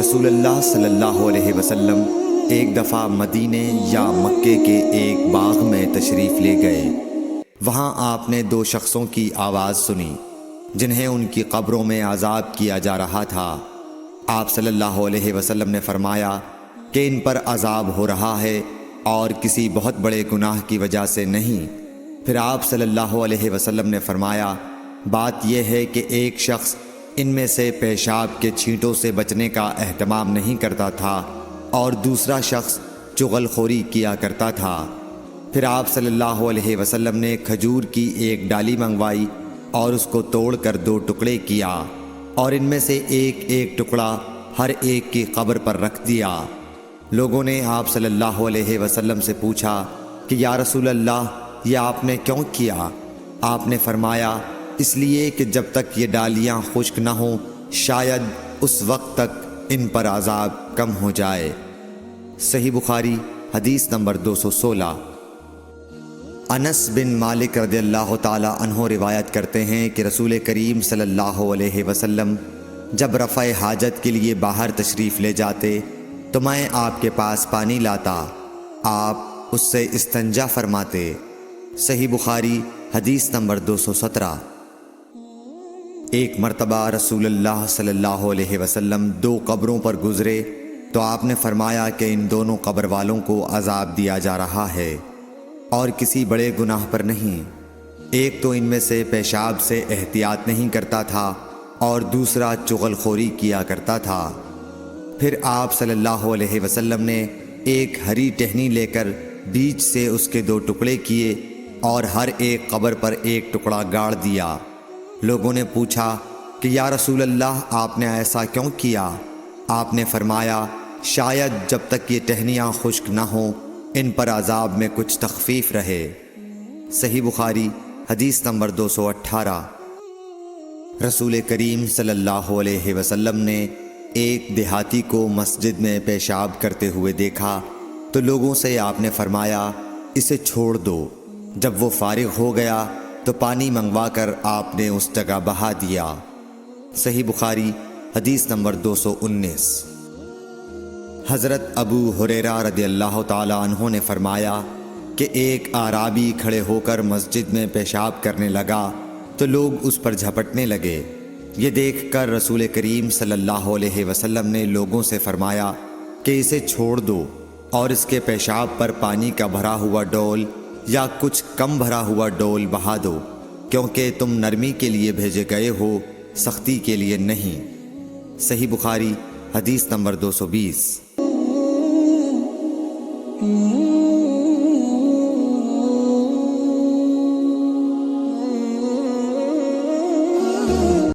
رسول اللہ صلی اللہ علیہ وسلم ایک دفعہ مدینے یا مکے کے ایک باغ میں تشریف لے گئے۔ وہاں آپ نے دو شخصوں کی آواز سنی جنہیں ان کی قبروں میں عذاب کیا جا رہا تھا۔ آپ صلی اللہ علیہ وسلم نے فرمایا کہ ان پر عذاب ہو رہا ہے اور کسی بہت بڑے گناہ کی وجہ سے نہیں۔ پھر آپ صلی اللہ علیہ وسلم نے فرمایا بات یہ ہے کہ ایک شخص ان میں سے پیشاب کے چھینٹوں سے بچنے کا اہتمام نہیں کرتا تھا اور دوسرا شخص چغل خوری کیا کرتا تھا۔ پھر آپ صلی اللہ علیہ وسلم نے کھجور کی ایک ڈالی منگوائی اور اس کو توڑ کر دو ٹکڑے کیا اور ان میں سے ایک ایک ٹکڑا ہر ایک کی قبر پر رکھ دیا۔ لوگوں نے آپ صلی اللہ علیہ وسلم سے پوچھا کہ یا رسول اللہ یہ آپ نے کیوں کیا؟ آپ نے فرمایا اس لیے کہ جب تک یہ ڈالیاں خشک نہ ہوں شاید اس وقت تک ان پر عذاب کم ہو جائے۔ صحیح بخاری حدیث نمبر 216۔ انس بن مالک رضی اللہ تعالی عنہ روایت کرتے ہیں کہ رسول کریم صلی اللہ علیہ وسلم جب رفع حاجت کے لیے باہر تشریف لے جاتے تو میں آپ کے پاس پانی لاتا، آپ اس سے استنجا فرماتے۔ صحیح بخاری حدیث نمبر 217۔ ایک مرتبہ رسول اللہ صلی اللہ علیہ وسلم دو قبروں پر گزرے تو آپ نے فرمایا کہ ان دونوں قبر والوں کو عذاب دیا جا رہا ہے اور کسی بڑے گناہ پر نہیں۔ ایک تو ان میں سے پیشاب سے احتیاط نہیں کرتا تھا اور دوسرا چغل خوری کیا کرتا تھا۔ پھر آپ صلی اللہ علیہ وسلم نے ایک ہری ٹہنی لے کر بیچ سے اس کے دو ٹکڑے کیے اور ہر ایک قبر پر ایک ٹکڑا گاڑ دیا۔ لوگوں نے پوچھا کہ یا رسول اللہ آپ نے ایسا کیوں کیا؟ آپ نے فرمایا شاید جب تک یہ ٹہنیاں خشک نہ ہوں ان پر عذاب میں کچھ تخفیف رہے۔ صحیح بخاری حدیث نمبر 218۔ رسول کریم صلی اللہ علیہ وسلم نے ایک دیہاتی کو مسجد میں پیشاب کرتے ہوئے دیکھا تو لوگوں سے آپ نے فرمایا اسے چھوڑ دو۔ جب وہ فارغ ہو گیا تو پانی منگوا کر آپ نے اس جگہ بہا دیا۔ صحیح بخاری حدیث نمبر 219۔ حضرت ابو ہریرہ رضی اللہ تعالی عنہ نے فرمایا کہ ایک اعرابی کھڑے ہو کر مسجد میں پیشاب کرنے لگا تو لوگ اس پر جھپٹنے لگے۔ یہ دیکھ کر رسول کریم صلی اللہ علیہ وسلم نے لوگوں سے فرمایا کہ اسے چھوڑ دو اور اس کے پیشاب پر پانی کا بھرا ہوا ڈول یا کچھ کم بھرا ہوا ڈول بہا دو، کیونکہ تم نرمی کے لیے بھیجے گئے ہو، سختی کے لیے نہیں۔ صحیح بخاری حدیث نمبر 220۔